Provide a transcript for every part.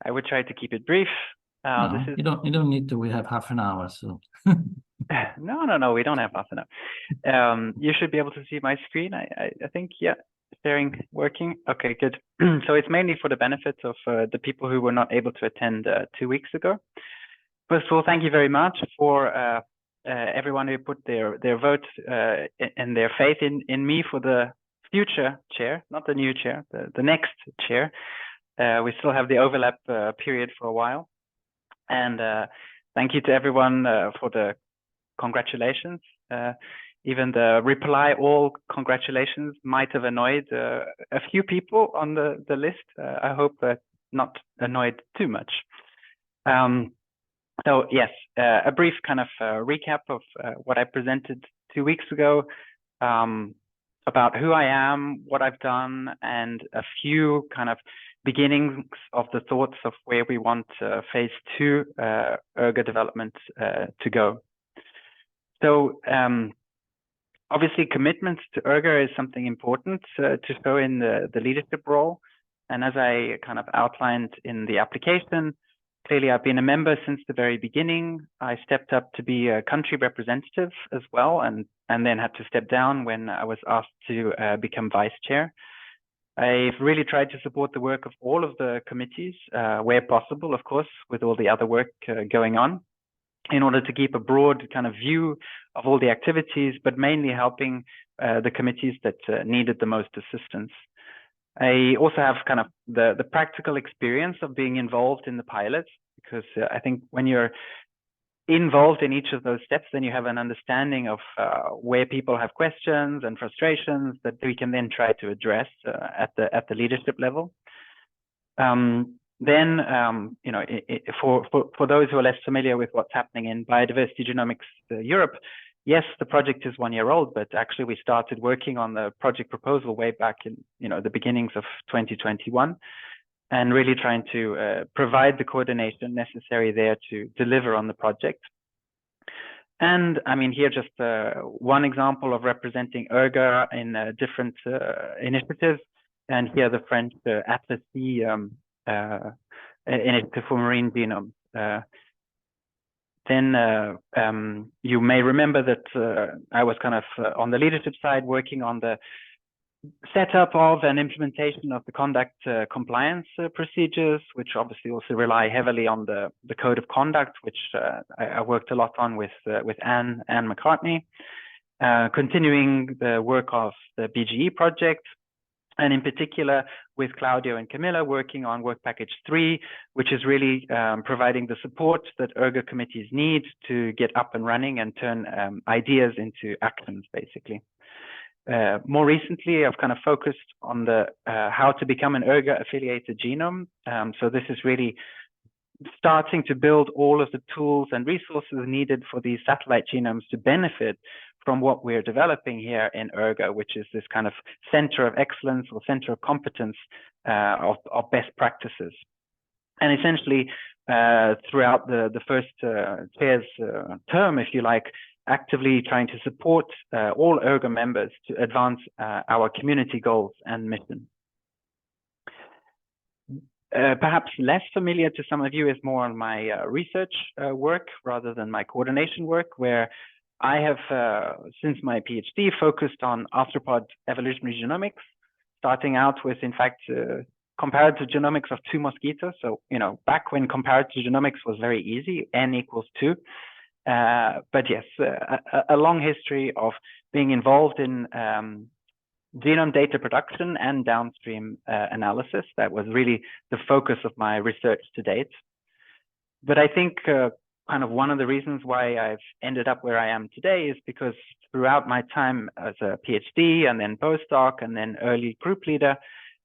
I would try to keep it brief. No, you don't need to. We have half an hour, so. No, we don't have half an hour. You should be able to see my screen. I think, yeah, sharing working. Okay, good. So it's mainly for the benefit of the people who were not able to attend 2 weeks ago. First of all, thank you very much for everyone who put their vote and their faith in me for the future chair, not the new chair, the next chair. We still have the overlap period for a while. And thank you to everyone for the congratulations. Even the reply all congratulations might have annoyed a few people on the list. I hope not annoyed too much. So yes, a brief kind of recap of what I presented 2 weeks ago about who I am, what I've done, and a few kind of beginnings of the thoughts of where we want phase 2 ERGA development to go. So obviously commitment to ERGA is something important to show in the leadership role. And as I kind of outlined in the application, clearly I've been a member since the very beginning. I stepped up to be a country representative as well, and then had to step down when I was asked to become vice chair. I've really tried to support the work of all of the committees where possible, of course, with all the other work going on, in order to keep a broad kind of view of all the activities, but mainly helping the committees that needed the most assistance. I also have kind of the practical experience of being involved in the pilots, because I think when you're involved in each of those steps, then you have an understanding of where people have questions and frustrations that we can then try to address at the leadership level. Then, you know, for those who are less familiar with what's happening in biodiversity genomics Europe, yes, the project is 1 year old, but actually we started working on the project proposal way back in, you know, the beginnings of 2021, and really trying to provide the coordination necessary there to deliver on the project. And I mean, here just one example of representing ERGA in different initiatives, and here the French Atlas C initiative for marine genome. Then you may remember that I was kind of on the leadership side working on the setup of and implementation of the conduct compliance procedures, which obviously also rely heavily on the code of conduct, which I worked a lot on with Anne McCartney, continuing the work of the BGE project, and in particular with Claudio and Camilla working on work package 3, which is really providing the support that ERGA committees need to get up and running and turn ideas into actions, basically. More recently, I've kind of focused on the how to become an ERGA affiliated genome. So this is really starting to build all of the tools and resources needed for these satellite genomes to benefit from what we're developing here in ERGA, which is this kind of center of excellence or center of competence of best practices. And essentially, throughout the first chair's term, if you like, actively trying to support all ERGA members to advance our community goals and mission. Perhaps less familiar to some of you is more on my research work rather than my coordination work, where I have, since my PhD, focused on arthropod evolutionary genomics, starting out with, in fact, comparative genomics of 2 mosquitoes. So, you know, back when comparative genomics was very easy, n equals 2. But yes, a long history of being involved in genome data production and downstream analysis. That was really the focus of my research to date. But I think kind of one of the reasons why I've ended up where I am today is because throughout my time as a PhD and then postdoc and then early group leader,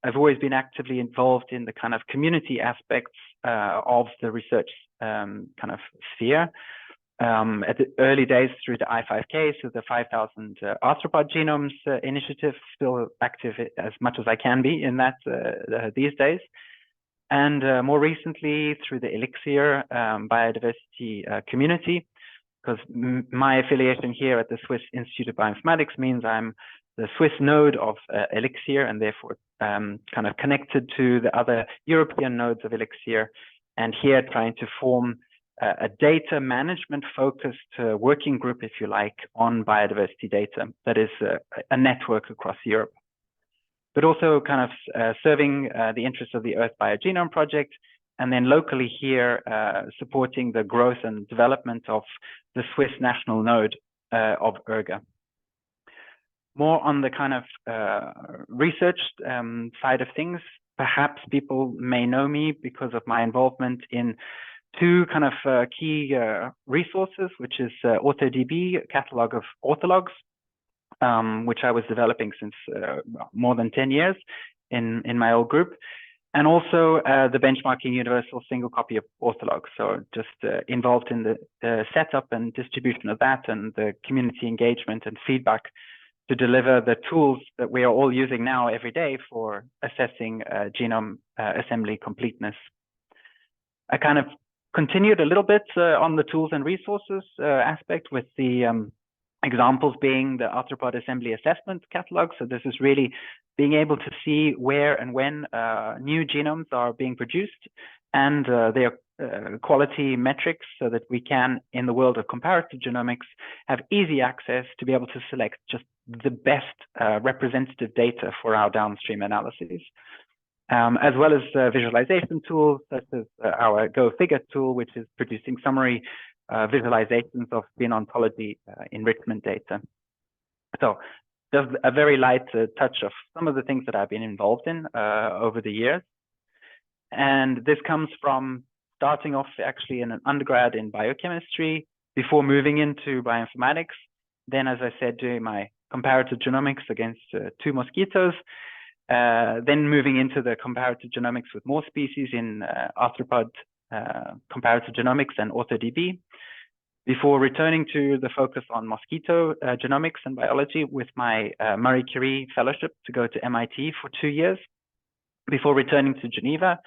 I've always been actively involved in the kind of community aspects of the research kind of sphere. At the early days through the I5K, so the 5,000 arthropod genomes initiative, still active as much as I can be in that these days. And more recently through the Elixir biodiversity community, because my affiliation here at the Swiss Institute of Bioinformatics means I'm the Swiss node of Elixir, and therefore kind of connected to the other European nodes of Elixir. And here trying to form a data management focused working group, if you like, on biodiversity data that is a network across Europe. But also kind of serving the interests of the Earth Biogenome Project, and then locally here supporting the growth and development of the Swiss national node of ERGA. More on the kind of research side of things, perhaps people may know me because of my involvement in two kind of key resources, which is AutoDB, a catalog of orthologs, which I was developing since more than 10 years in my old group, and also the benchmarking universal single copy of orthologs. So just involved in the setup and distribution of that, and the community engagement and feedback to deliver the tools that we are all using now every day for assessing genome assembly completeness. I kind of continued a little bit on the tools and resources aspect, with the examples being the arthropod assembly assessment catalog. So this is really being able to see where and when new genomes are being produced, and their quality metrics, so that we can, in the world of comparative genomics, have easy access to be able to select just the best representative data for our downstream analyses. As well as visualization tools such as our GoFigure tool, which is producing summary visualizations of gene ontology enrichment data. So just a very light touch of some of the things that I've been involved in over the years. And this comes from starting off actually in an undergrad in biochemistry before moving into bioinformatics. Then, as I said, doing my comparative genomics against 2 mosquitoes. Then moving into the comparative genomics with more species in arthropod comparative genomics and AutoDB, before returning to the focus on mosquito genomics and biology with my Marie Curie fellowship to go to MIT for 2 years, before returning to Geneva,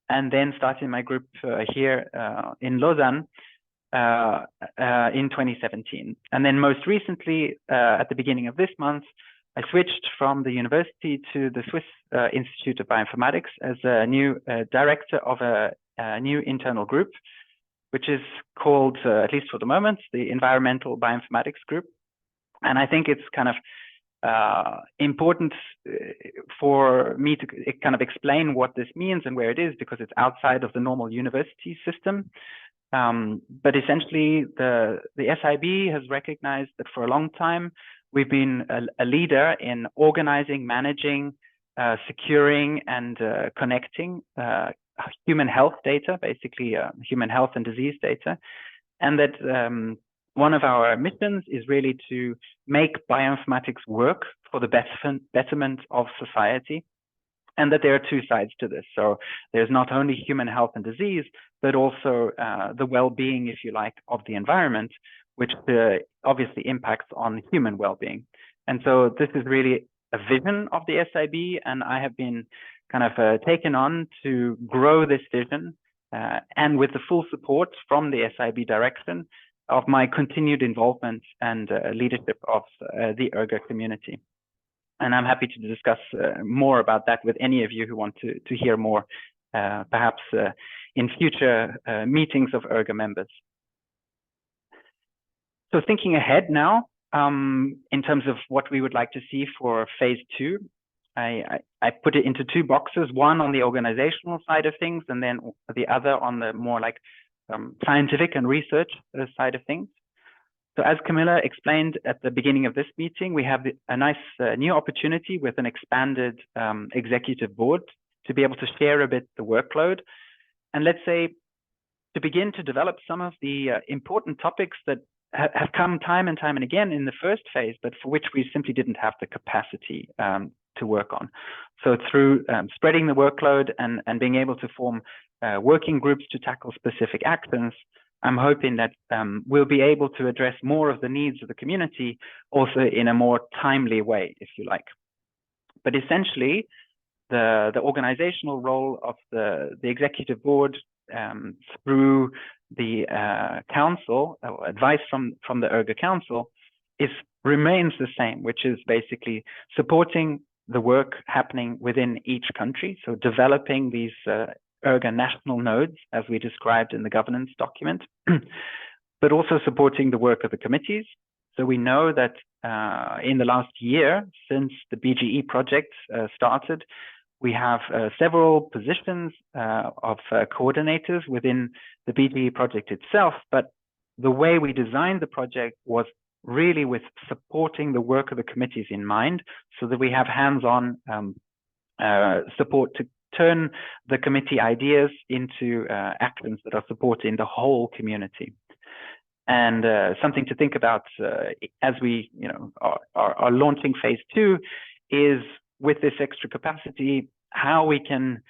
and then starting my group here in Lausanne in 2017. And then most recently, at the beginning of this month, I switched from the university to the Swiss Institute of Bioinformatics as a new director of a new internal group, which is called, at least for the moment, the Environmental Bioinformatics Group. And I think it's kind of important for me to kind of explain what this means and where it is, because it's outside of the normal university system. But essentially, the SIB has recognized that for a long time, we've been a leader in organizing, managing, securing, and connecting human health data, basically human health and disease data. And that one of our missions is really to make bioinformatics work for the betterment of society. And that there are 2 sides to this. So there's not only human health and disease, but also the well-being, if you like, of the environment, which obviously impacts on human well-being. And so this is really a vision of the SIB, and I have been kind of taken on to grow this vision, and with the full support from the SIB direction of my continued involvement and leadership of the ERGA community. And I'm happy to discuss more about that with any of you who want to hear more, perhaps in future meetings of ERGA members. So thinking ahead now, in terms of what we would like to see for phase 2, I put it into 2 boxes, one on the organizational side of things, and then the other on the more like scientific and research side of things. So as Camilla explained at the beginning of this meeting, we have a nice new opportunity with an expanded executive board to be able to share a bit the workload. And let's say to begin to develop some of the important topics that have come time and time and again in the first phase, but for which we simply didn't have the capacity to work on. So through spreading the workload and being able to form working groups to tackle specific actions, I'm hoping that we'll be able to address more of the needs of the community also in a more timely way, if you like. But essentially, the organizational role of the executive board through the council, advice from the ERGA council, remains the same, which is basically supporting the work happening within each country. So developing these ERGA national nodes, as we described in the governance document, but also supporting the work of the committees. So we know that in the last year, since the BGE project started, we have several positions of coordinators within the BGE project itself, but the way we designed the project was really with supporting the work of the committees in mind, so that we have hands-on support to turn the committee ideas into actions that are supporting the whole community. And something to think about as we are launching phase 2 is, with this extra capacity, how we can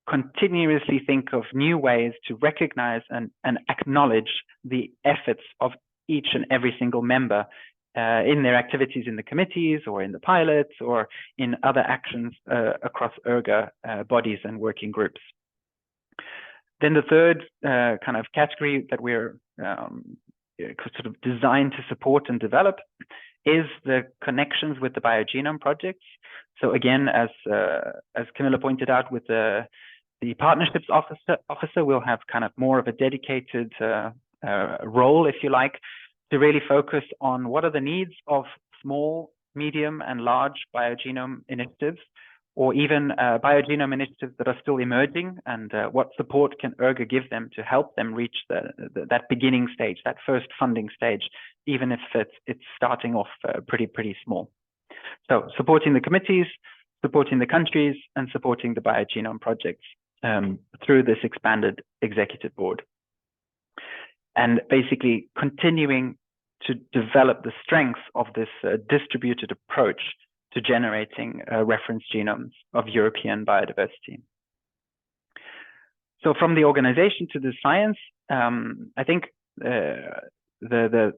continuously think of new ways to recognize and acknowledge the efforts of each and every single member in their activities in the committees or in the pilots or in other actions across ERGA bodies and working groups. Then the third kind of category that we're sort of designed to support and develop is the connections with the biogenome projects. So again, as Camilla pointed out, with the partnerships officer, we'll have kind of more of a dedicated role, if you like, to really focus on what are the needs of small, medium, and large biogenome initiatives, or even biogenome initiatives that are still emerging, and what support can ERGA give them to help them reach that beginning stage, that first funding stage, even if it's starting off pretty small. So supporting the committees, supporting the countries, and supporting the biogenome projects through this expanded executive board. And basically continuing to develop the strengths of this distributed approach to generating reference genomes of European biodiversity. So from the organization to the science, I think the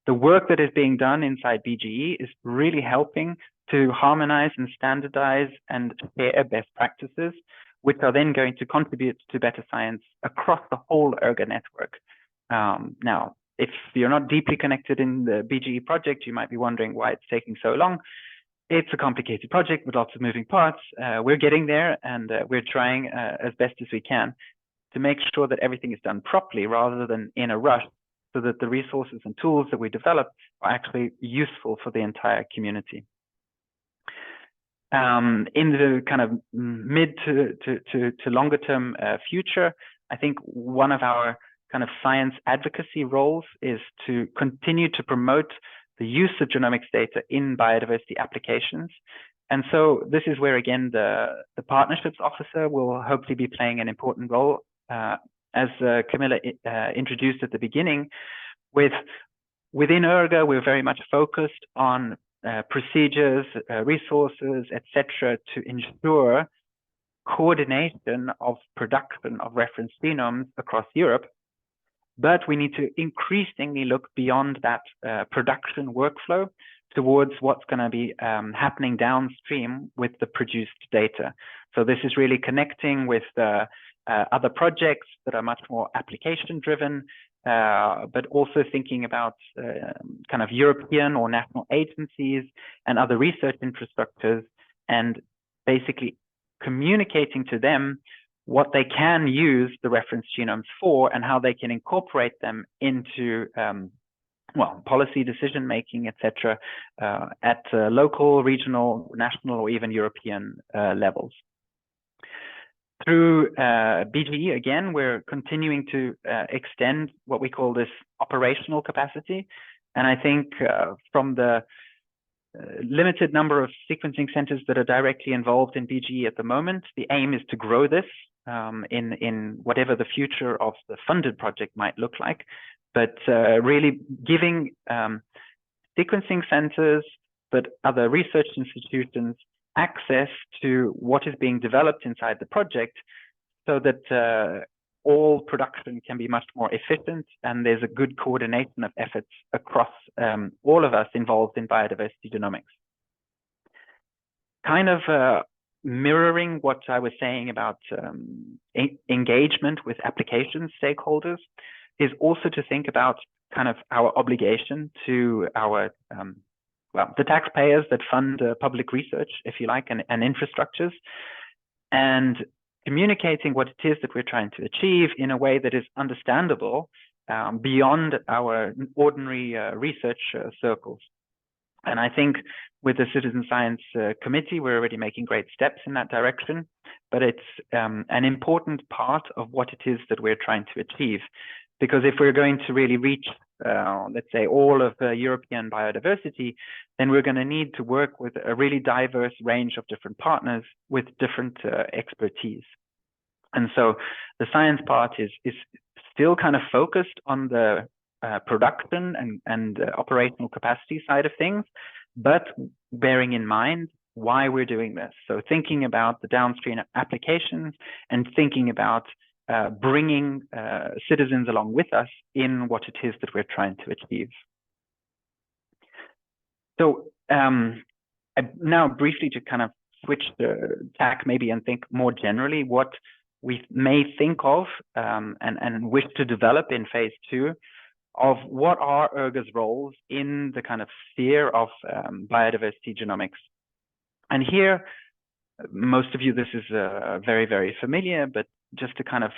work that is being done inside BGE is really helping to harmonize and standardize and share best practices, which are then going to contribute to better science across the whole ERGA network. Now, if you're not deeply connected in the BGE project, you might be wondering why it's taking so long. It's a complicated project with lots of moving parts. We're getting there, and we're trying as best as we can to make sure that everything is done properly rather than in a rush, so that the resources and tools that we develop are actually useful for the entire community. In the kind of mid to longer term future, I think one of our kind of science advocacy roles is to continue to promote the use of genomics data in biodiversity applications. And so this is where, again, the partnerships officer will hopefully be playing an important role. As Camilla introduced at the beginning, within ERGA, we're very much focused on procedures, resources, etc., to ensure coordination of production of reference genomes across Europe. But we need to increasingly look beyond that production workflow towards what's going to be happening downstream with the produced data. So this is really connecting with other projects that are much more application driven, but also thinking about kind of European or national agencies and other research infrastructures, and basically communicating to them what they can use the reference genomes for and how they can incorporate them into well, policy decision making, etc., at local, regional, national, or even European levels. Through BGE, again, we're continuing to extend what we call this operational capacity. And I think from the limited number of sequencing centers that are directly involved in BGE at the moment, the aim is to grow this in whatever the future of the funded project might look like. But really giving sequencing centers, but other research institutions, access to what is being developed inside the project, so that all production can be much more efficient, and there's a good coordination of efforts across all of us involved in biodiversity genomics. Kind of mirroring what I was saying about engagement with application stakeholders is also to think about kind of our obligation to our, well, the taxpayers that fund public research, if you like, and infrastructures, and communicating what it is that we're trying to achieve in a way that is understandable beyond our ordinary research circles. And I think with the Citizen Science Committee, we're already making great steps in that direction, but it's an important part of what it is that we're trying to achieve. Because if we're going to really reach, let's say, all of European biodiversity, then we're going to need to work with a really diverse range of different partners with different expertise. And so the science part is still kind of focused on the production and operational capacity side of things, but bearing in mind why we're doing this. So thinking about the downstream applications and thinking about bringing citizens along with us in what it is that we're trying to achieve. So now briefly to kind of switch the tack maybe and think more generally what we may think of and wish to develop in phase 2 of what are ERGA's roles in the kind of sphere of biodiversity genomics. And here, most of you, this is very, very familiar, but just to kind of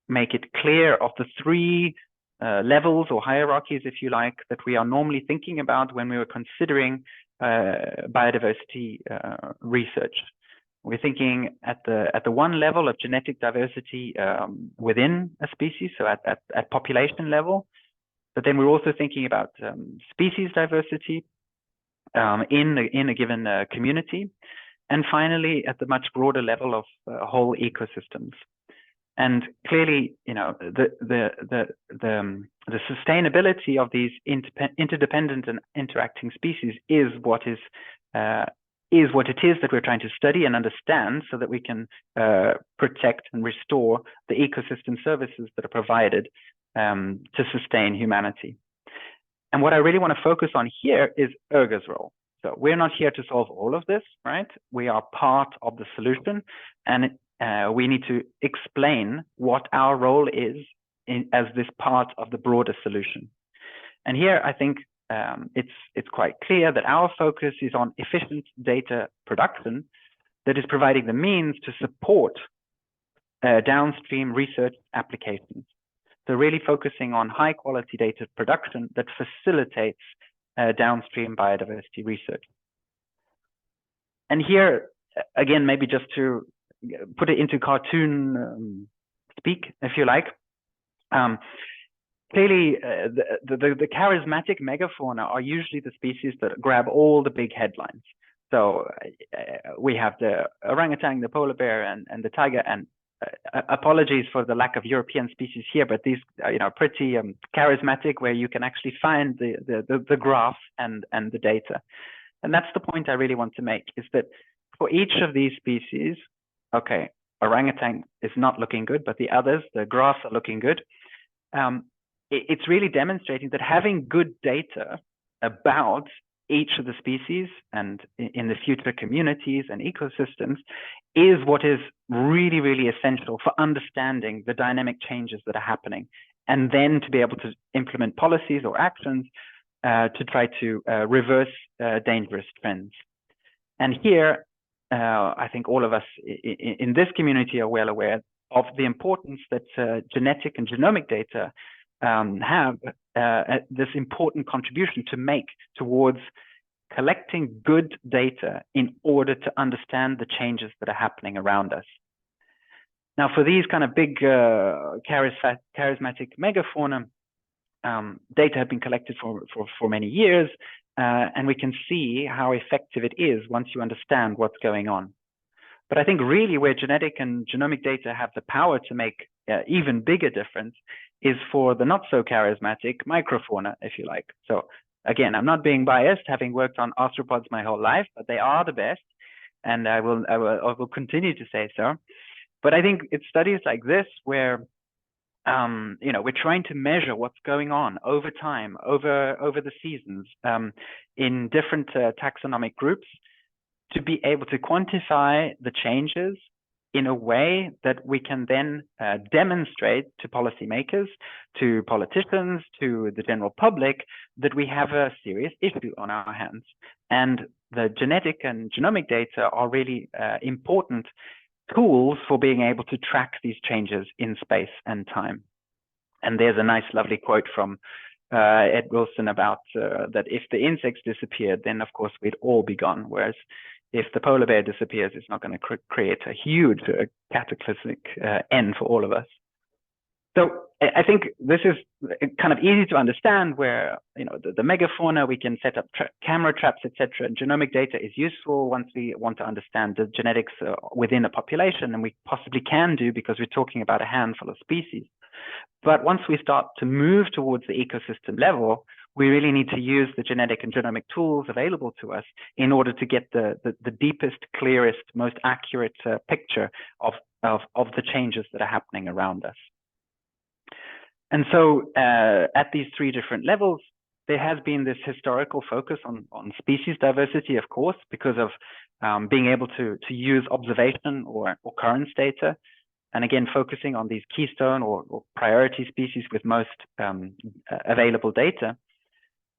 make it clear of the 3 levels or hierarchies, if you like, that we are normally thinking about when we were considering biodiversity research. We're thinking at the one level of genetic diversity within a species, so at population level. But then we're also thinking about species diversity in a given community. And finally, at the much broader level of whole ecosystems. And clearly, you know, the sustainability of these interdependent and interacting species is what it is that we're trying to study and understand, so that we can protect and restore the ecosystem services that are provided to sustain humanity. And what I really want to focus on here is ERGA's role. So we're not here to solve all of this, right? We are part of the solution, and we need to explain what our role is as this part of the broader solution. And here, I think it's quite clear that our focus is on efficient data production that is providing the means to support downstream research applications. So really focusing on high quality data production that facilitates downstream biodiversity research. And here, again, maybe just to put it into cartoon speak, if you like, clearly the charismatic megafauna are usually the species that grab all the big headlines. So we have the orangutan, the polar bear, and the tiger, and apologies for the lack of European species here, but these are, you know, pretty charismatic, where you can actually find the graph and the data. And that's the point I really want to make, is that for each of these species, okay, orangutan is not looking good, but the others, the graphs are looking good. It's really demonstrating that having good data about each of the species and in the future communities and ecosystems is what is really, really essential for understanding the dynamic changes that are happening, and then to be able to implement policies or actions to try to reverse dangerous trends. And here, I think all of us in this community are well aware of the importance that genetic and genomic data have this important contribution to make towards collecting good data in order to understand the changes that are happening around us. Now, for these kind of big charismatic megafauna, data have been collected for many years, and we can see how effective it is once you understand what's going on. But I think really where genetic and genomic data have the power to make even bigger difference is for the not so charismatic microfauna, if you like. So again, I'm not being biased, having worked on arthropods my whole life, but they are the best, and I will continue to say so. But I think it's studies like this where you know, we're trying to measure what's going on over time, over the seasons, in different taxonomic groups, to be able to quantify the changes in a way that we can then demonstrate to policymakers, to politicians, to the general public, that we have a serious issue on our hands. And the genetic and genomic data are really important tools for being able to track these changes in space and time. And there's a nice, lovely quote from Ed Wilson about that if the insects disappeared, then of course we'd all be gone. Whereas if the polar bear disappears, it's not going to create a huge cataclysmic end for all of us. So I think this is kind of easy to understand, where the megafauna, we can set up camera traps, etc. And genomic data is useful once we want to understand the genetics within a population, and we possibly can do because we're talking about a handful of species. But once we start to move towards the ecosystem level, we really need to use the genetic and genomic tools available to us in order to get the deepest, clearest, most accurate picture of the changes that are happening around us. And so at these three different levels, there has been this historical focus on species diversity, of course, because of being able to use observation or occurrence data. And again, focusing on these keystone or priority species with most available data.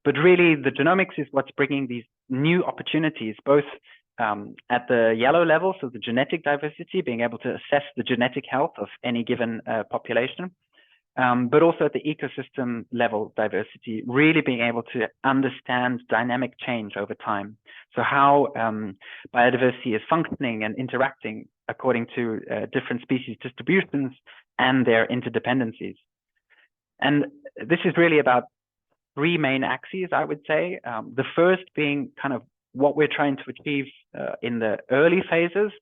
But really, the genomics is what's bringing these new opportunities, both at the yellow level, so the genetic diversity, being able to assess the genetic health of any given population, but also at the ecosystem level diversity, really being able to understand dynamic change over time. So how biodiversity is functioning and interacting according to different species distributions and their interdependencies. And this is really about three main axes, I would say. The first being kind of what we're trying to achieve in the early phases,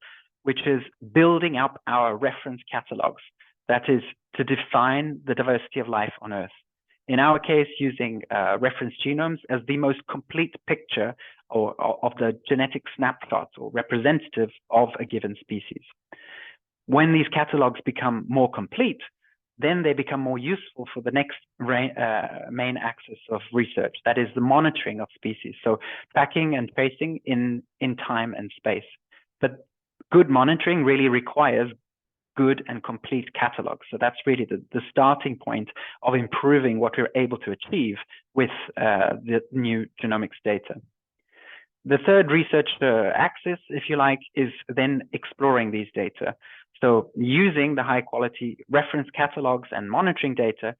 which is building up our reference catalogs. That is to define the diversity of life on Earth. In our case, using reference genomes as the most complete picture of the genetic snapshots or representative of a given species. When these catalogs become more complete, then they become more useful for the next main axis of research, that is the monitoring of species. So tracking and tracing in time and space. But good monitoring really requires good and complete catalogs. So that's really the starting point of improving what we're able to achieve with the new genomics data. The third research axis, if you like, is then exploring these data. So using the high quality reference catalogs and monitoring data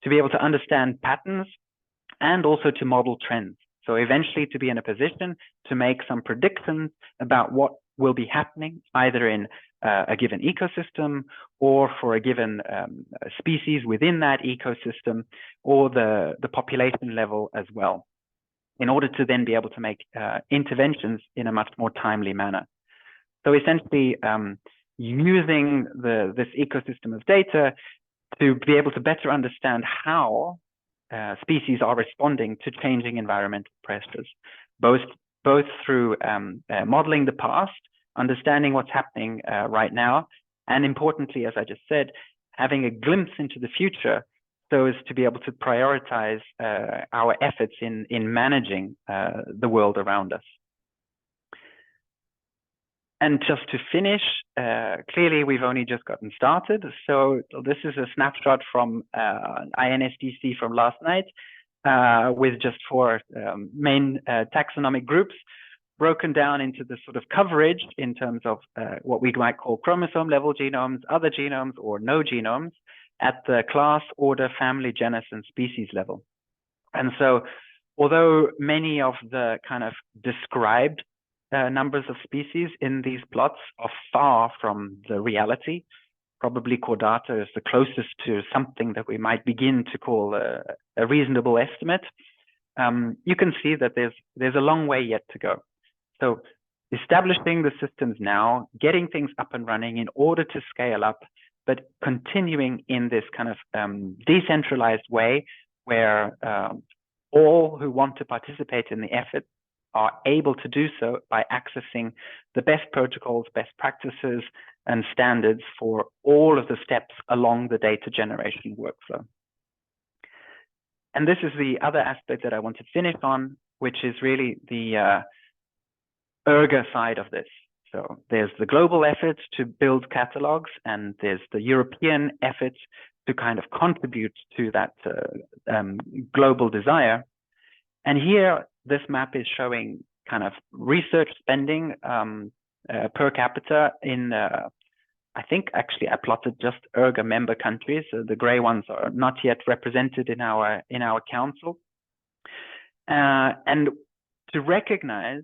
to be able to understand patterns and also to model trends. So eventually to be in a position to make some predictions about what will be happening either in a given ecosystem or for a given species within that ecosystem or the population level as well, in order to then be able to make interventions in a much more timely manner. So essentially using this ecosystem of data to be able to better understand how species are responding to changing environmental pressures, both through modeling the past, understanding what's happening right now, and importantly, as I just said, having a glimpse into the future so as to be able to prioritize our efforts in managing the world around us. And just to finish, clearly we've only just gotten started. So this is a snapshot from INSDC from last night with just 4 main taxonomic groups broken down into the sort of coverage in terms of what we might call chromosome level genomes, other genomes, or no genomes at the class, order, family, genus, and species level. And so although many of the kind of described numbers of species in these plots are far from the reality, probably chordata is the closest to something that we might begin to call a reasonable estimate, you can see that there's a long way yet to go. So establishing the systems now, getting things up and running in order to scale up, but continuing in this kind of decentralized way where all who want to participate in the effort are able to do so by accessing the best protocols, best practices, and standards for all of the steps along the data generation workflow. And this is the other aspect that I want to finish on, which is really the ERGA side of this. So there's the global effort to build catalogs, and there's the European effort to kind of contribute to that global desire. And here, this map is showing kind of research spending per capita in, I think actually I plotted just ERGA member countries. So the gray ones are not yet represented in our council. And to recognize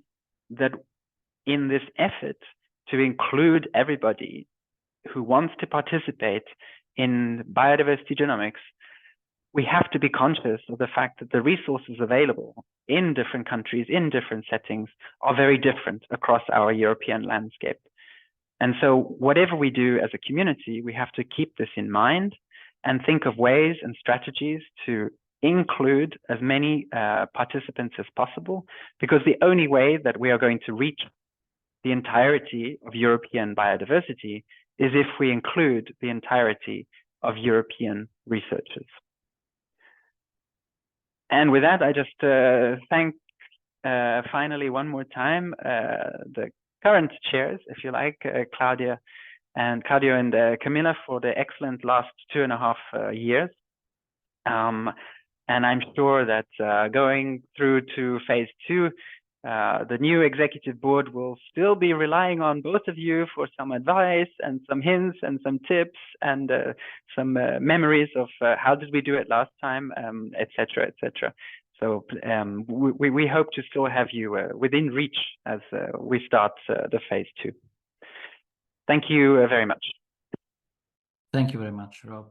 that in this effort to include everybody who wants to participate in biodiversity genomics, we have to be conscious of the fact that the resources available in different countries, in different settings, are very different across our European landscape. And so whatever we do as a community, we have to keep this in mind and think of ways and strategies to include as many participants as possible, because the only way that we are going to reach the entirety of European biodiversity is if we include the entirety of European researchers. And with that, I just thank finally one more time the current chairs, if you like, Claudio and Camilla, for the excellent last 2.5 years. And I'm sure that going through to phase 2, the new executive board will still be relying on both of you for some advice and some hints and some tips and some memories of how did we do it last time, etc., etc. So we hope to still have you within reach as we start the phase 2. Thank you very much. Thank you very much, Rob.